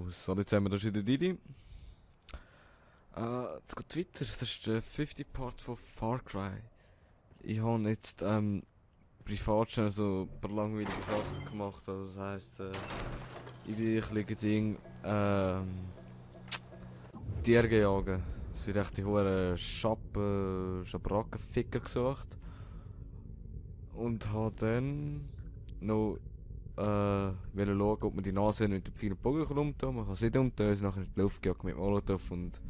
So, jetzt haben wir da wieder Didi. Jetzt geht weiter. Das ist der 50 Part von Far Cry. Ich habe jetzt privat schon so ein paar langweilige Sachen gemacht. Also das heisst, ich bin ein bisschen Ding Tiere jagen. Es wird echt die hohen Schabrackenficker gesucht. Und habe dann noch schauen, ob man die Nase mit dem vielen Bogen rumtun. Man kann sie nicht umtun, also nachher in die Luft gejagt mit Molotov und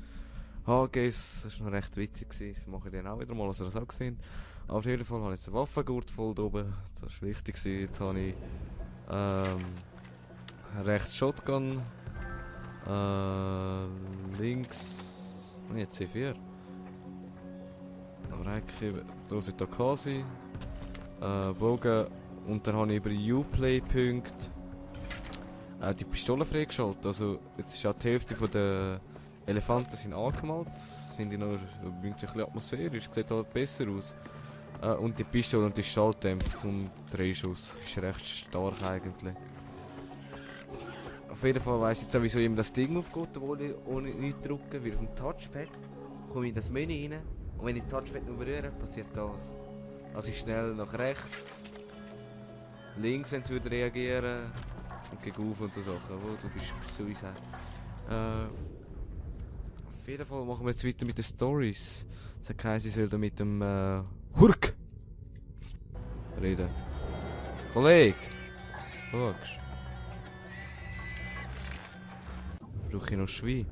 HGs. Das war noch recht witzig. Das mache ich dann auch wieder mal, als ihr das auch gesehen. Aber auf jeden Fall habe ich jetzt einen Waffengurt voll da oben. Das war wichtig. Jetzt habe ich rechts Shotgun, links nicht C4. Aber eigentlich so sind da Kasi, Bogen. Und dann habe ich über Uplay-Punkte die Pistole freigeschaltet. Also jetzt ist auch die Hälfte der Elefanten sind angemalt. Das finde ich noch ein bisschen atmosphärisch, sieht halt besser aus. Und die Pistole und die schalldämpft um 3 Schuss. Ist recht stark eigentlich. Auf jeden Fall weiss ich jetzt auch, wieso immer das Ding aufgeht, obwohl ich ohne nichts drücken, weil auf dem Touchpad komme ich in das Menü rein und wenn ich das Touchpad nur berühre, passiert das. Also ich schnell nach rechts. Links, wenn es würde reagieren und gegen auf und so Sachen. Wo du bist Suicide. Auf jeden Fall machen wir jetzt weiter mit den Stories. Das heisst, ich soll da mit dem Hurk reden. Kollege! Schaust. Brauche ich noch Schwein?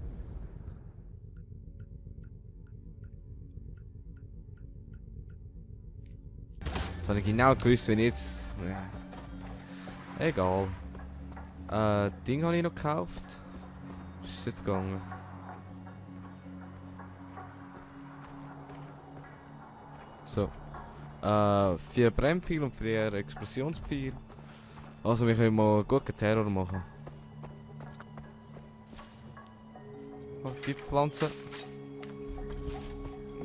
Das habe ich genau gewusst, wenn ich jetzt... Ja. Egal. Ding habe ich noch gekauft. Was ist jetzt gegangen? So. 4 Brennpfeile und 4 Explosionspfeile. Also wir können mal guten Terror machen. Oh, die Pflanze.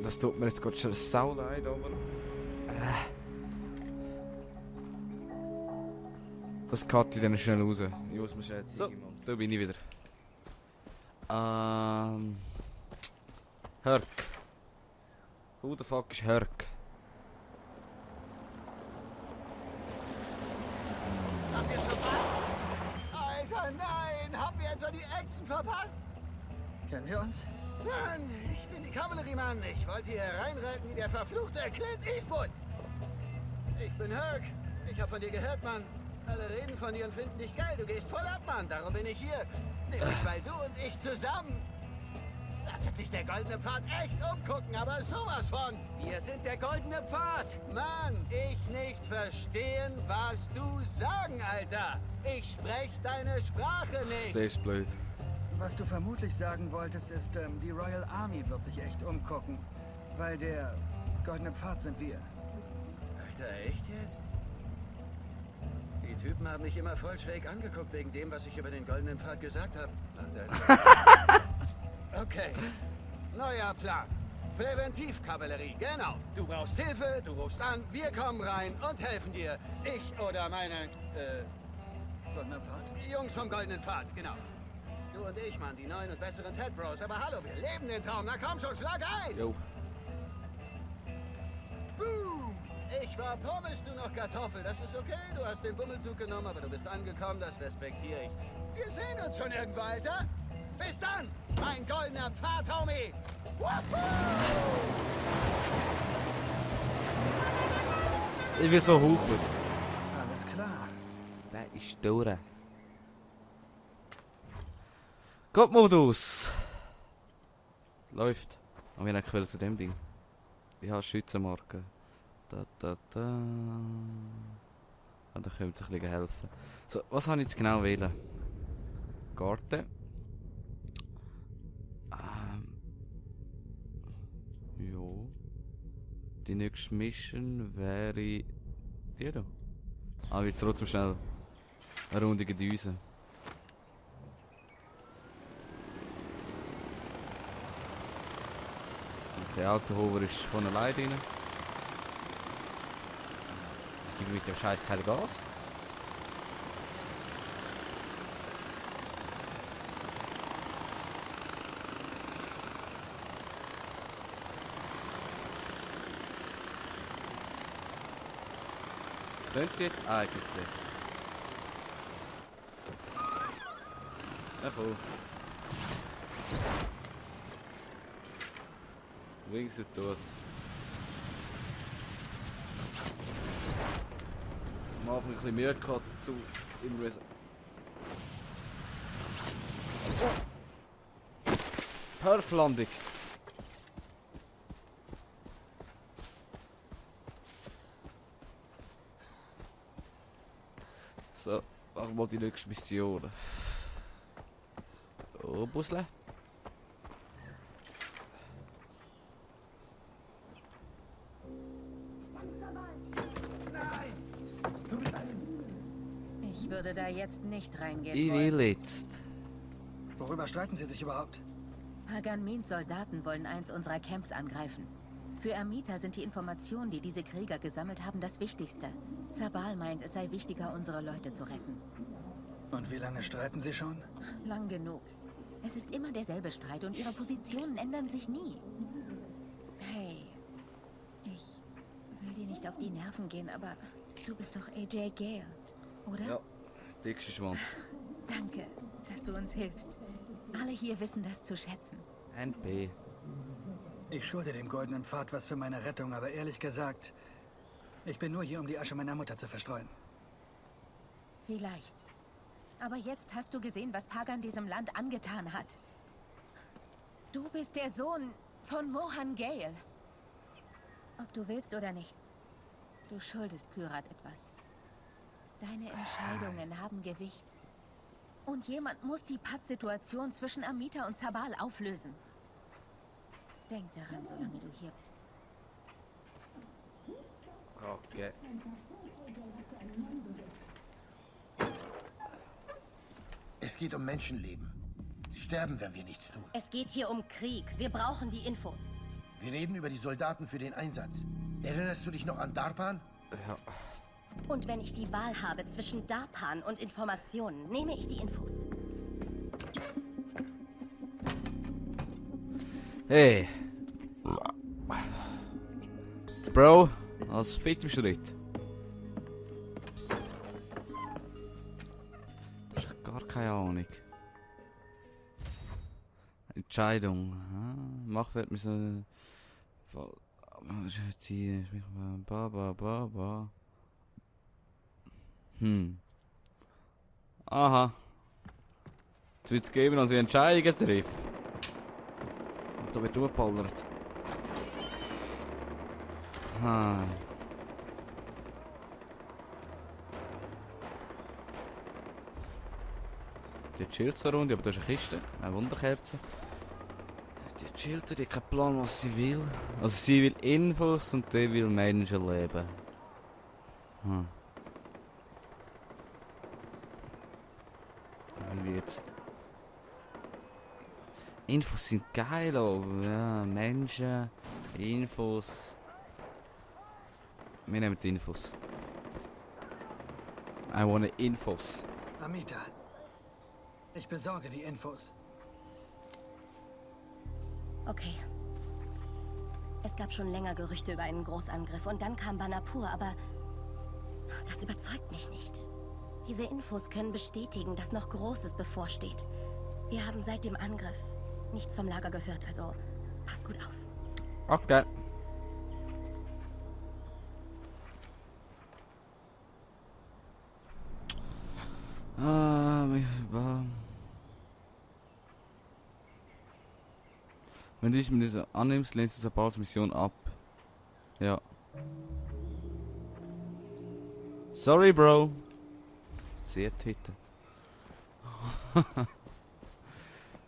Das tut mir jetzt gerade schon sau leid, aber... Das cutte ich dann schnell raus. Ich muss mir schnell zeigen, Mann. Da bin ich wieder. Herc. Who the fuck ist Herc? Habt ihr's verpasst? Alter, nein! Haben wir etwa die Action verpasst? Kennen wir uns? Mann, ich bin die Kavalleriemann. Ich wollte hier reinreiten wie der verfluchte Clint Eastwood. Ich bin Herc. Ich hab von dir gehört, Mann. Alle reden von dir und finden dich geil. Du gehst voll ab, Mann. Darum bin ich hier. Nämlich weil du und ich zusammen. Da wird sich der Goldene Pfad echt umgucken, aber sowas von. Wir sind der Goldene Pfad! Mann, ich nicht verstehen, was du sagen, Alter. Ich sprech deine Sprache nicht. Das ist blöd. Was du vermutlich sagen wolltest, ist, die Royal Army wird sich echt umgucken. Weil der Goldene Pfad sind wir. Alter, echt jetzt? Die Typen haben mich immer voll schräg angeguckt wegen dem, was ich über den Goldenen Pfad gesagt habe. Okay, neuer Plan. Präventivkavallerie, genau. Du brauchst Hilfe, du rufst an, wir kommen rein und helfen dir. Ich oder meine, Goldener Pfad? Jungs vom Goldenen Pfad, genau. Du und ich, Mann, die neuen und besseren Ted Bros. Aber hallo, wir leben den Traum. Na komm schon, schlag ein! Jo. Boom! Ich war Pommes, du noch Kartoffel. Das ist okay. Du hast den Bummelzug genommen, aber du bist angekommen. Das respektiere ich. Wir sehen uns schon irgendwo, Alter. Bis dann, mein goldener Pfad, Homie. Wahoo! Ich will so hupen. Alles klar. Der ist durch. Gott-Modus. Läuft. Aber wir haben zu dem Ding. Ich habe Schützenmarke. Da. Ah, da könnte es ein bisschen helfen. So, was habe ich jetzt genau wählen? Garten. Ja. Die nächste Mission wäre die hier. Aber jetzt trotzdem schnell eine Runde Düse. Der Autohover ist von allein drin. Ich gebe mit dem scheiß Teil Gas. Könnte jetzt eigentlich. Ja, voll. Wings sind tot. Am Anfang ein bisschen Mühe gehabt zu im Perflandung. So, machen wir mal die nächste Mission. Oh, Busle. Ich würde da jetzt nicht reingehen Ich wollen. will jetzt. Worüber streiten Sie sich überhaupt? Pagan Mins Soldaten wollen eins unserer Camps angreifen. Für Amita sind die Informationen, die diese Krieger gesammelt haben, das Wichtigste. Sabal meint, es sei wichtiger, unsere Leute zu retten. Und wie lange streiten Sie schon? Lang genug. Es ist immer derselbe Streit und ihre Positionen ändern sich nie. Hey, ich will dir nicht auf die Nerven gehen, aber du bist doch AJ Gale, oder? Ja, dickste Schwanz. Danke, dass du uns hilfst. Alle hier wissen das zu schätzen. NP. Ich schulde dem Goldenen Pfad was für meine Rettung, aber ehrlich gesagt, ich bin nur hier, um die Asche meiner Mutter zu verstreuen. Vielleicht. Aber jetzt hast du gesehen, was Pagan diesem Land angetan hat. Du bist der Sohn von Mohan Gale. Ob du willst oder nicht. Du schuldest Kyrat etwas. Deine Entscheidungen haben Gewicht. Und jemand muss die Pattsituation zwischen Amita und Sabal auflösen. Denk daran, solange du hier bist. Okay. Es geht um Menschenleben. Sie sterben, wenn wir nichts tun. Es geht hier um Krieg. Wir brauchen die Infos. Wir reden über die Soldaten für den Einsatz. Erinnerst du dich noch an Darpan? Ja. Und wenn ich die Wahl habe zwischen Darpan und Informationen, nehme ich die Infos. Hey. Bro, als fit im Schritt. Das ist gar keine Ahnung. Entscheidung. Machwert müssen. Aha. Jetzt wird es geben, als ich Entscheidungen trifft. Da wird durchgeballert. Die chillt so rund, aber da ist eine Kiste, eine Wunderkerze. Die chillt, die hat keinen Plan, was sie will. Also sie will Infos und die will Menschenleben. Und jetzt. Infos sind geil, aber ja, Menschen, Infos. Wir nehmen die Infos. I want Infos. Amita, ich besorge die Infos. Okay. Es gab schon länger Gerüchte über einen Großangriff und dann kam Banapur, aber das überzeugt mich nicht. Diese Infos können bestätigen, dass noch Großes bevorsteht. Wir haben seit dem Angriff nichts vom Lager gehört, also pass gut auf. Okay. Wenn du dich mit dieser annimmst, lehnst du Sabals Mission ab. Ja. Sorry, Bro. Sehr Titel.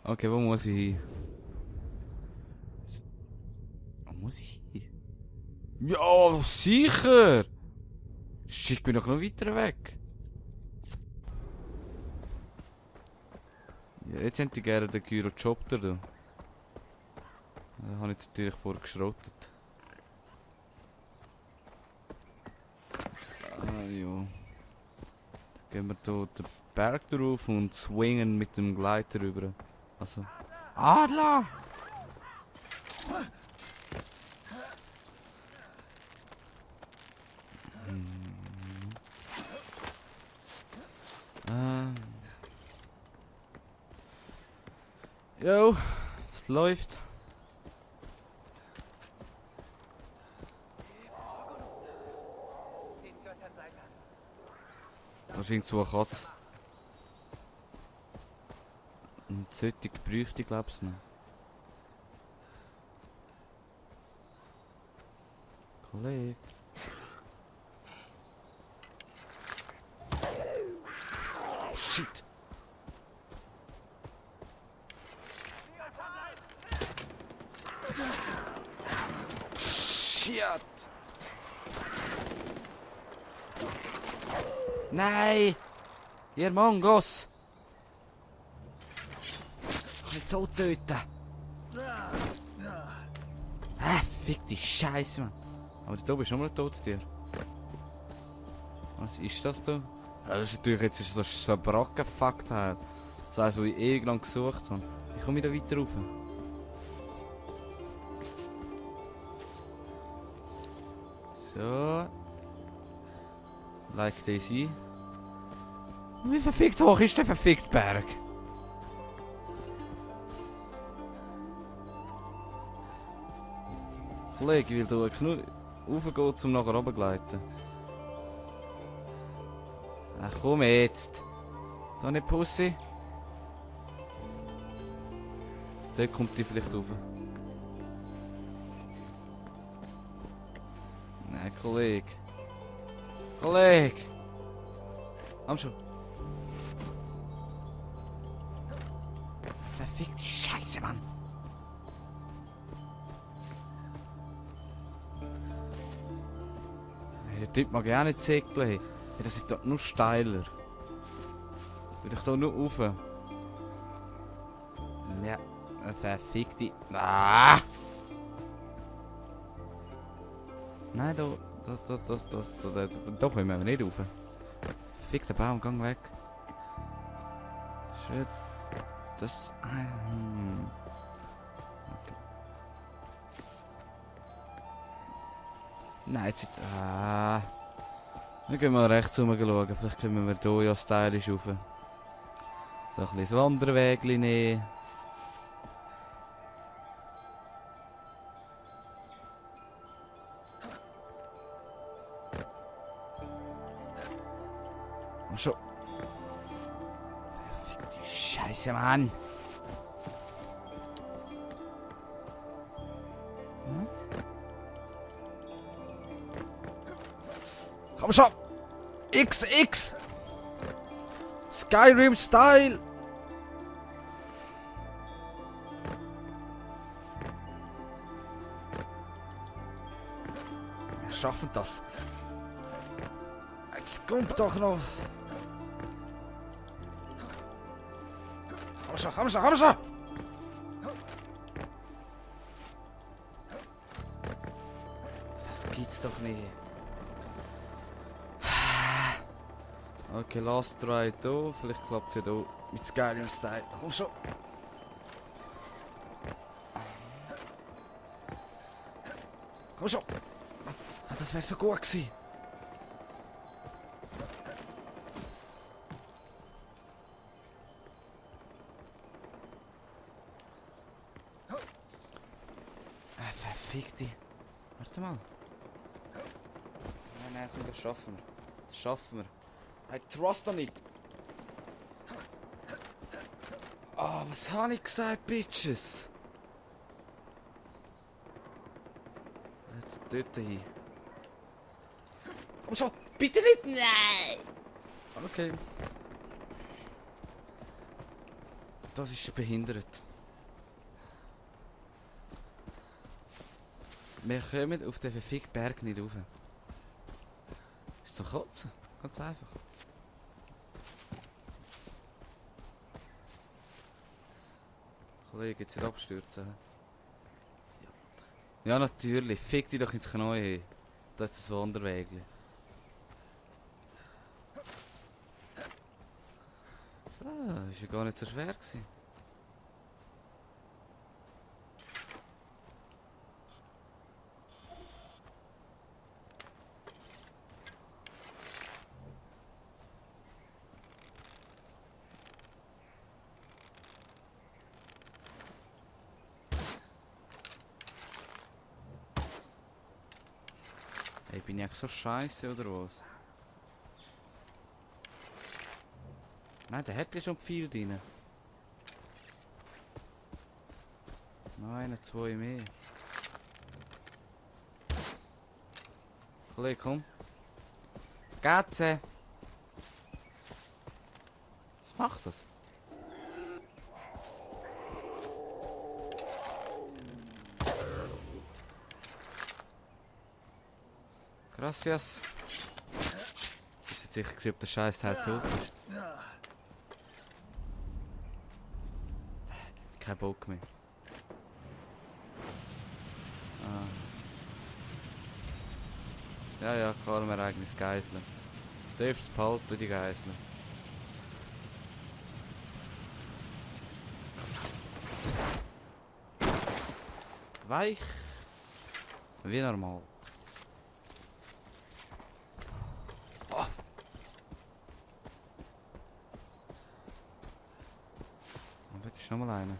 Okay, wo muss ich hin? Wo muss ich hin? Ja, sicher! Schick mich doch noch weiter weg. Ja, jetzt hätte ich gerne den Gyrochopter da. Den habe ich natürlich vorgeschrottet. Ja. Dann gehen wir hier den Berg drauf und swingen mit dem Gleiter rüber. Also. Adler! Jo, es läuft. Da ist irgendwo eine Katze. Und solche bräuchte ich glaube ich noch. Kollege. Shit! Shit! Nein! Ihr Mongos! Nicht so töten! Fick die Scheiße, Mann! Aber du bist schon mal ein totes Tier. Was ist das da? Ja, das ist natürlich jetzt so ein Brackenfuck-Teil. So eins, das ich ewig lang gesucht habe. Wie komme ich da weiter rauf? So. Like das ein. Wie verfickt hoch ist der verfickt Berg? Kollege, ich will hier nur raufgehen, um nachher runtergleiten. Ach komm jetzt. Da nicht Pussy. Dort kommt die vielleicht rauf. Nein, Kollege. Kollege! Komm schon. Verfickte Scheiße, Mann. Der Typ mag ja nicht zäckeln. Das ist doch nur steiler. Will ich da nur rauf? Ja, verfickte. Ah! Nein, da kommen wir nicht rauf. Fick den Baum, gang weg. Shit. Das. Okay. Nein, jetzt. Dann gehen wir rechts schauen. Vielleicht können wir hier ja stylisch rauf. So ein bisschen das Wanderweg nehmen. Und schon. Verfickte Scheiße, Mann. Hm? Komm schon! XX! Skyrim Style! Wir schaffen das. Jetzt kommt doch noch. Komm schon, komm schon, komm schon! Das gibt's doch nicht. Okay, last try hier. Vielleicht klappt es ja hier mit Skyrim Style. Komm schon! Komm schon! Das wäre so gut gewesen. Verfickte. Warte mal. Nein, komm, das schaffen wir. Das schaffen wir. I trust da nicht. Ah, was habe ich gesagt, Bitches? Jetzt dort hin. Komm schon, bitte nicht! Nein! Okay. Das ist behindert. Wir kommen auf den verfickten Berg nicht rauf. Ist so kotzen. Ganz einfach. Kollege, jetzt nicht abstürzen. Ja, natürlich. Fick dich doch ins Knie. Das ist das Wanderwegli. So, ist ja gar nicht so schwer gewesen. Bin ich eigentlich so scheiße oder was? Nein, der hätte schon viel drin. Noch einer, zwei mehr. Kollege, komm. Katze! Was macht das? Gracias. Ich bin jetzt sicher gewesen, ob der Scheiß Teil tot ist. Kein Bock mehr. Ah. Ja, klar, wir eigenes Geiseln. Du darfst es behalten, die Geiseln. Weich. Wie normal. Oh. Und das ist nochmal einer.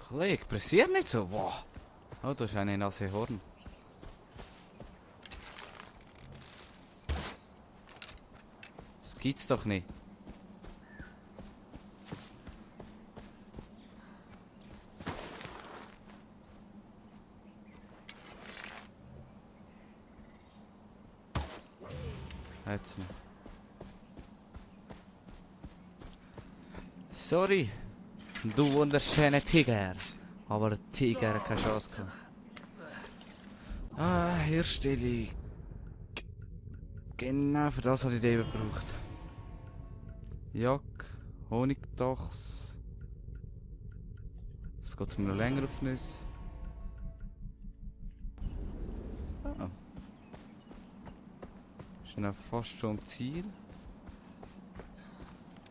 Kollege, pressier nicht so. Wow. Oh, da ist eine nasse Horn. Das gibt's doch nicht. Jetzt nicht. Sorry. Du wunderschöner Tiger. Aber der Tiger hat keine Chance gehabt. Ah, Herstellung. Genau, für das habe ich die eben gebraucht. Jack, Honigdachs. Es geht mir noch länger auf Nüsse. Ah. Ist noch fast schon am Ziel.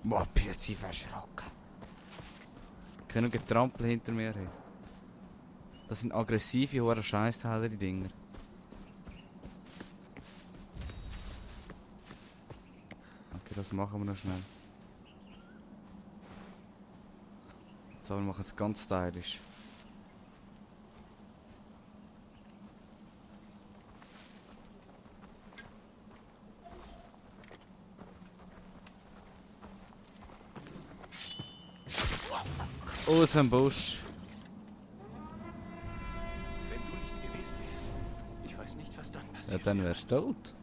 Boah, bin jetzt tief erschrocken. Können Getrampel hinter mir haben. Das sind aggressive, hohe Scheißteile, die Dinger. Okay, das machen wir noch schnell. So, wir machen es ganz stylisch. Aus dem Busch. Wenn du nicht gewesen wärst, ich weiß nicht, was dann passiert. Ja, dann wärst du tot.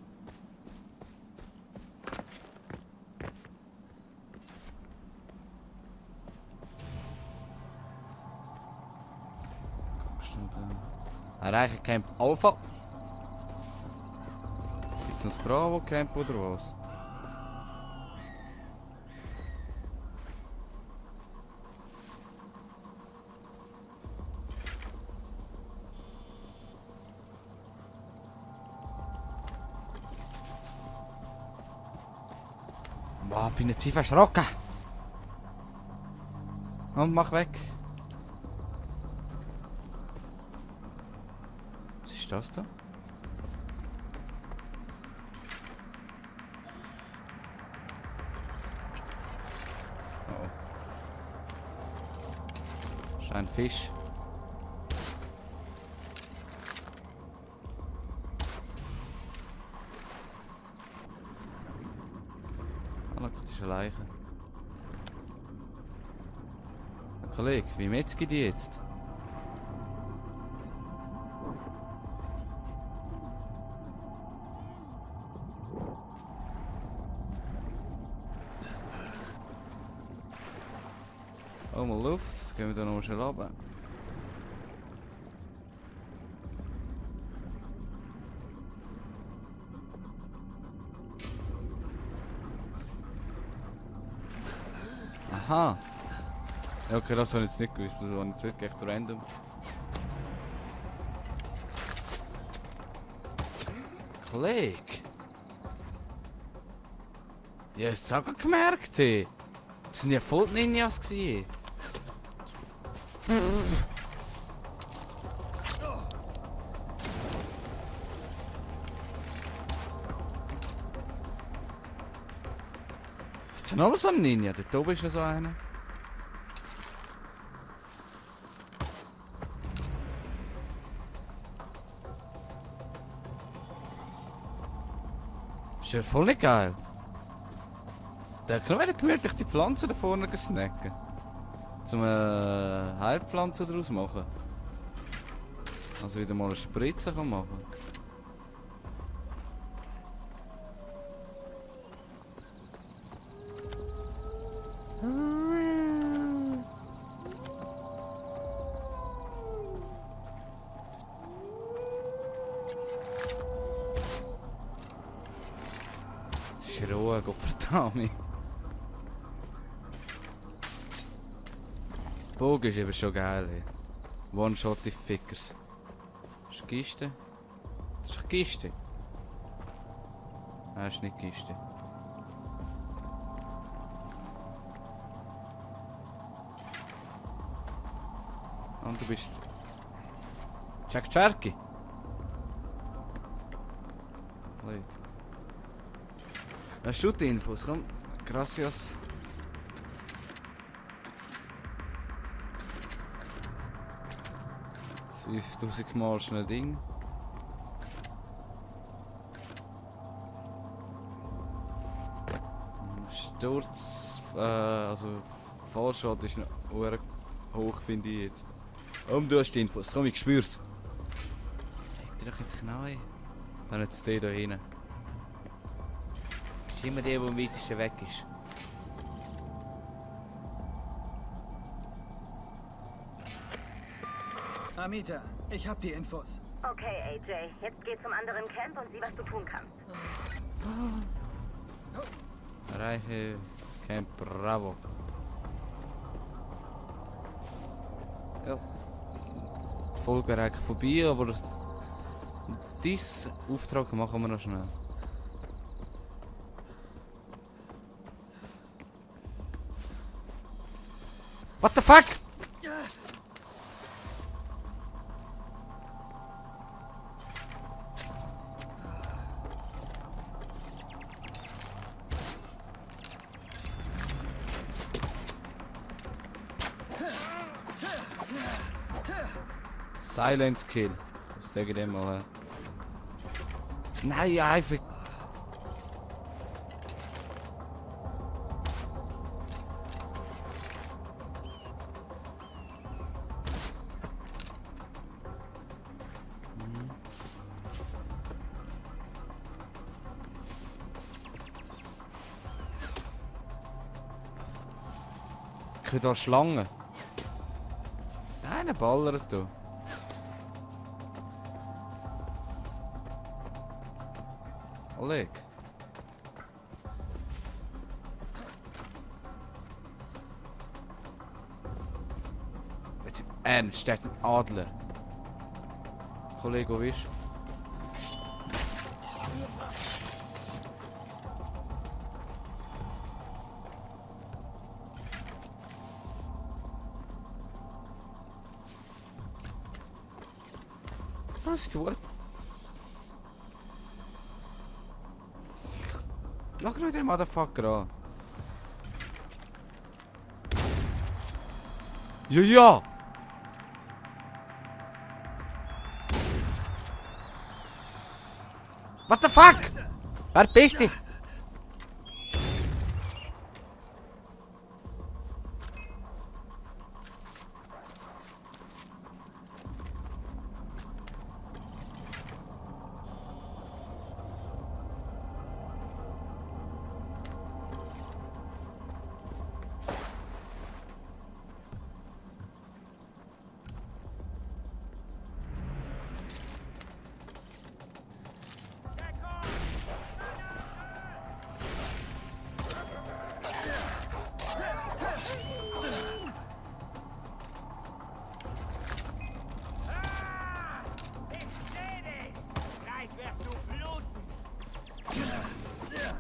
Erreichen Camp Alpha. Gibt's noch das Bravo Camp oder was? Boah, bin jetzt tief erschrocken. Und mach weg. Was ist das da? Oh. Ist ein Fisch. Das ist eine Leiche. Kollege, wie metzge die jetzt? Oh, mal Luft, jetzt gehen wir da noch schnell runter. Aha. Ja, okay, das habe ich jetzt nicht gewusst. Das war jetzt wirklich echt random. Kollege! Ja, hast du es auch gemerkt? Hey. Das waren ja voll die Ninjas gewesen. noch so ein Ninja? Dort oben ist ja so einer. Ist ja voll geil. Da kann man gemütlich die Pflanzen da vorne snacken. Zum Heilpflanzen daraus machen. Also wieder mal eine Spritze kann machen. Das ist roh, Gottverdammt. Bogen ist aber schon geil. Ey. One-Shot die Fickers. Das ist Kiste. Das ist Kiste. Nein, das ist nicht Kiste. Und du bist... Jack Cherky. Hast du die Infos? Komm. Gracias. Mal schnell Ding. Sturz, also Fallschaden ist noch hoch, finde ich jetzt. Du hast die Infos, komm, ich spür's. Leg dir doch ins Knie. Dann jetzt der da hinten. Ist immer der, der am weitesten weg ist. Amita, ich hab die Infos. Okay, AJ, jetzt geh zum anderen Camp und sieh, was du tun kannst. Erreiche Camp Bravo. Ja. Die Folge wäre eigentlich vorbei, aber diesen Auftrag machen wir noch schnell. What the fuck? Silence Kill. Ich sage dem mal. Nein, einfach. Ich kriege da Schlangen. Eine ballert da. Oleg. Jetzt im Ernst, steht ein Adler. Kollege, wo bist du? Was ist das? Schau nur den Motherfucker an. Ja, ja! What the fuck? Wer bist du?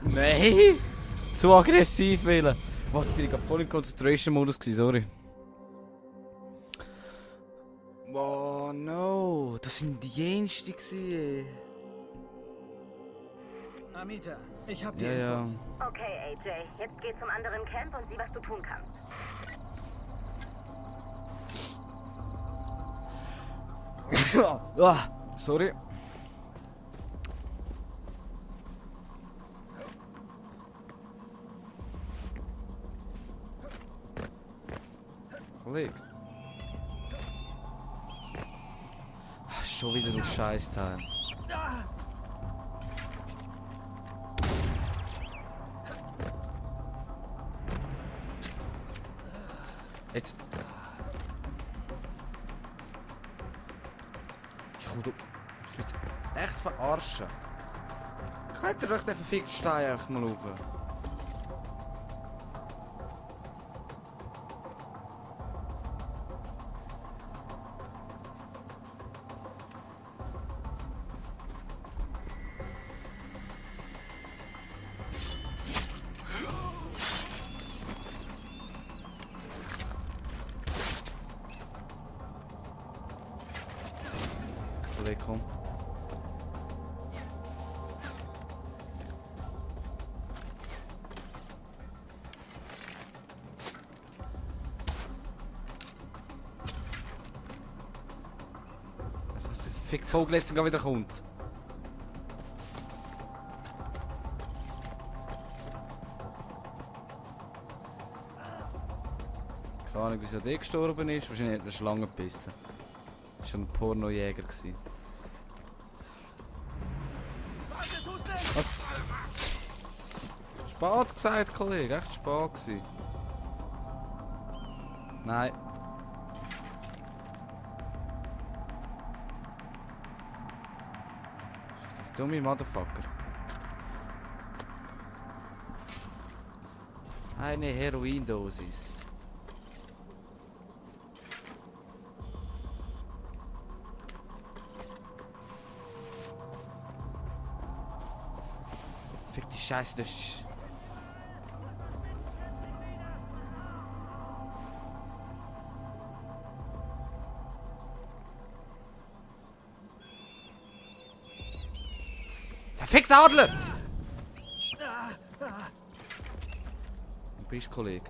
Nein! Zu aggressiv wählen! Warte, bin ich gerade voll im Concentration-Modus gewesen, sorry. Oh no! Das sind die Jensten gewesen. Amita, Ich hab die Ja. Infos. Okay, AJ, jetzt geh zum anderen Camp und sieh, was du tun kannst. Sorry. Kollege. Schon wieder du Scheißteil. Jetzt. Ich komm, du. Ich will echt verarschen. Kletter doch den verfickten Stein einfach mal rauf. Kollege, komm. Also, dass der Fick Vogel jetzt sogar wieder kommt. Keine Ahnung, wieso der gestorben ist. Wahrscheinlich hat er eine Schlange gebissen. Das war ein Pornojäger. Was? Spät gesagt, Kollege. Echt spät gewesen. Nein. Das dumme Motherfucker. Eine Heroindosis. Fick die Scheiße, das ist... Verfickte Adler! Wo bist du, Kollege?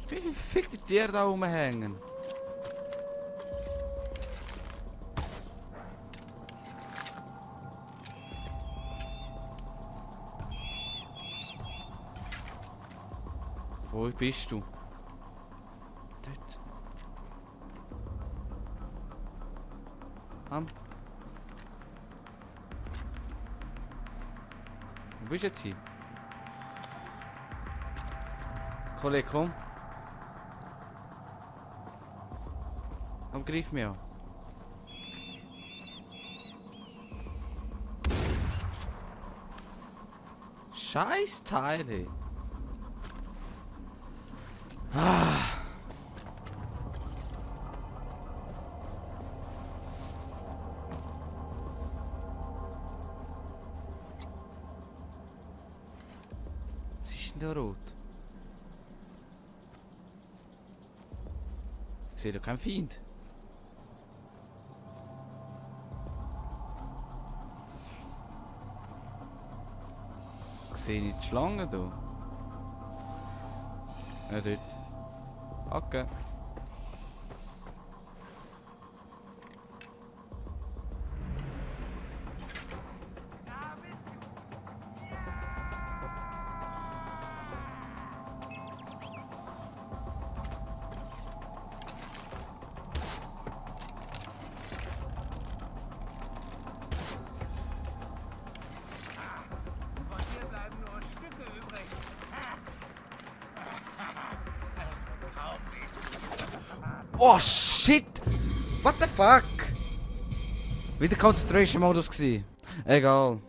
Wie viele verfickte Tiere da rumhängen? Wo bist du? Dort. Wo bist du jetzt hier? Kollege, komm. Komm, greif mich an. Scheiß Teile. Was ist denn da rot? Ich sehe da keinen Feind. Ich sehe nicht die Schlange da. Ja, dort. Okay. Oh shit! What the fuck? Wieder Concentration Modus gsi. Egal.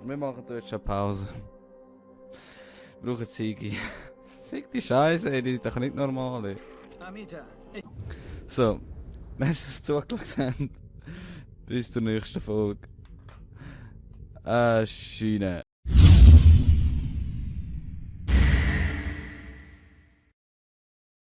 Wir machen dort schon Pause. Brauchen Ziege. Fick die Scheiße, ey, die ist doch nicht normal. Ey. Amita, So, wenn ihr es zugeschaut habt, bis zur nächsten Folge. Schiene.